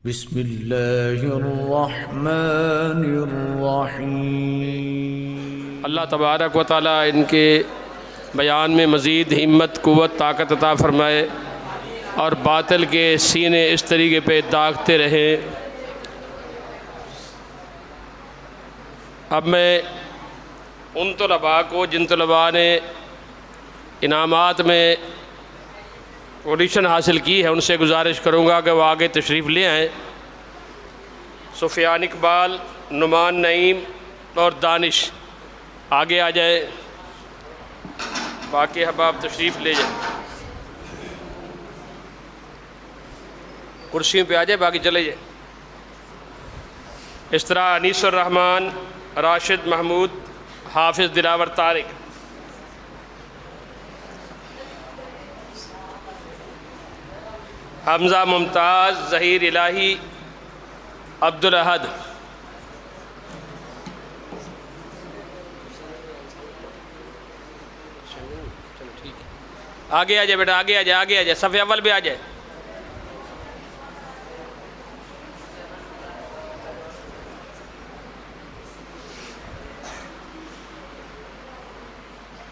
बिस्मिल्लाहिर्रहमानिर्रहीम। अल्लाह तबारक व तआला इनके बयान में मज़ीद हिम्मत क़ुव्वत ताकत अता फ़रमाए और बातिल के सीने इस तरीके पे दागते रहें। अब मैं उन तलबा को जिन तलबा ने इनामात में पोजीशन हासिल की है उनसे गुजारिश करूँगा कि वो आगे तशरीफ़ ले आएँ। सुफियान इकबाल, नुमान नईम और दानिश आगे आ जाए। बाकी अहबाब तशरीफ़ ले जाए, कुर्सियों पे आ जाए, बाकी चले जाए। इस तरह अनीसुर रहमान, राशिद महमूद, हाफिज़ दिलावर तारिक, हमज़ा मुमताज़, ज़हीर इलाही, अब्दुल अहद, आगे आ जाए बेटा, आगे आ जाए, आगे आ जाए, सफ़े अव्वल भी आ जाए।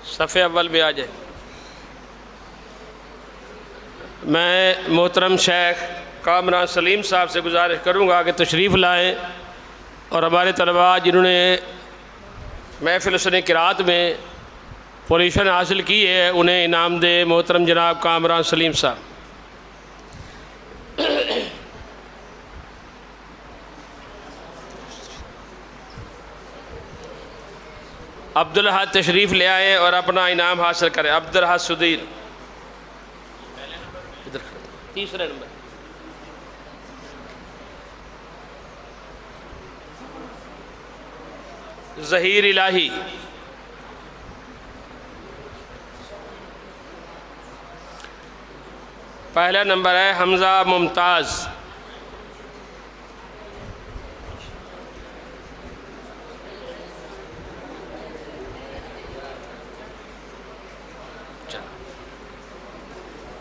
सफ़े अव्वल भी आ जाए। मैं मोहतरम शेख कामरान सलीम साहब से गुजारिश करूँगा कि तशरीफ़ लाएँ और हमारे तलबा जिन्होंने महफ़िल हुस्न क़िराअत में पोजीशन हासिल की है उन्हें इनाम दे। मोहतरम जनाब कामरान सलीम साहब। अब्दुल अहद तशरीफ़ ले आए और अपना इनाम हासिल करें। अब्दुल अहद सुदीर, इधर तीसरे नंबर। ज़हीर इलाही, पहला नंबर है। हमज़ा मुमताज़,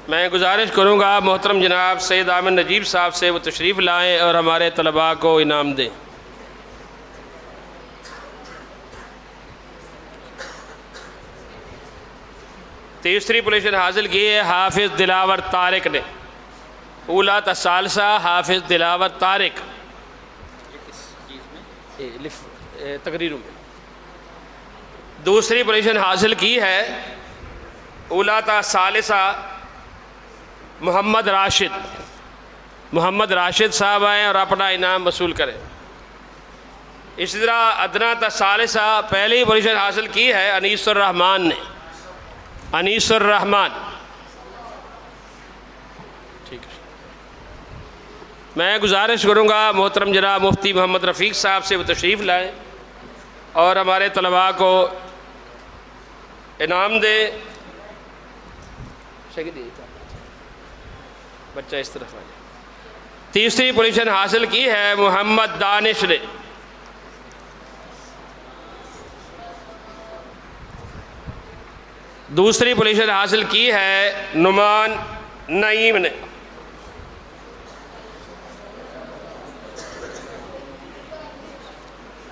मैं गुजारिश करूँगा मोहतरम जनाब सैयद आमिर नजीब साहब से वो तशरीफ़ लाएँ और हमारे तलबा को इनाम दें। तीसरी पोजीशन हासिल की है हाफिज़ दिलावर तारिक ने। ऊला तसालसा हाफिज़ दिलावर तारिक तकरीरों में। दूसरी पोजीशन हासिल की है ऊला तसालसा मोहम्मद राशिद। मोहम्मद राशिद साहब आएँ और अपना इनाम वसूल करें। इसी तरह अदना तसालसा पहली पोजीशन हासिल की है अनीसुर रहमान ने। अनीसुर रहमान, ठीक है। मैं गुजारिश करूँगा मोहतरम जनाब मुफ्ती मोहम्मद रफ़ीक साहब से वो तशरीफ़ लाएँ और हमारे तलबा को इनाम दें। बच्चा इस तरफ आ जाए। तीसरी पोजीशन हासिल की है मोहम्मद दानिश ने। दूसरी पोजीशन हासिल की है नुमान नईम ने।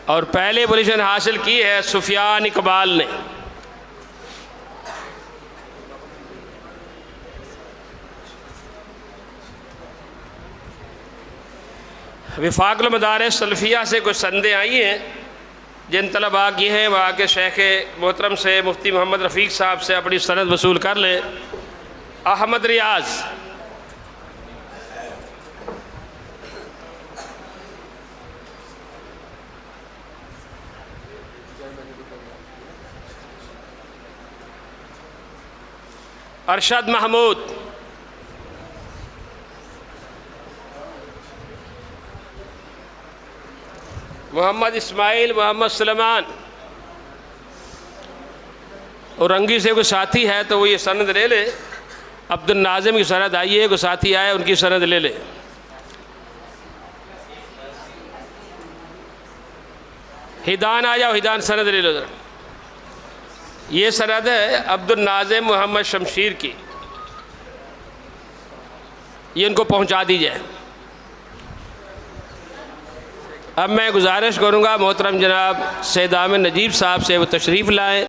और पहली पोजीशन हासिल की है सुफियान इकबाल ने। विफाकुल मदारिस सल्फिया से कुछ संदें आई हैं जिन तलबा की हैं वहाँ के शेख मोहतरम से मुफ्ती मोहम्मद रफ़ीक साहब से अपनी सनद वसूल कर ले। अहमद रियाज, अरशद महमूद, मोहम्मद इस्माइल, मोहम्मद सलमान। और रंगी से कोई साथी है तो वो ये सनद ले ले। अब्दुल नाजिम की सनद आई है, कोई साथी आए उनकी सनद ले ले। हिदान आ जाओ, हिदान सनद ले लो जरा। ये सनद है अब्दुल नाजिम मोहम्मद शमशीर की, ये इनको पहुंचा दी जाए। अब मैं गुजारिश करूँगा मोहतरम जनाब सैयद आमिर नजीब साहब से वो तशरीफ़ लाएँ।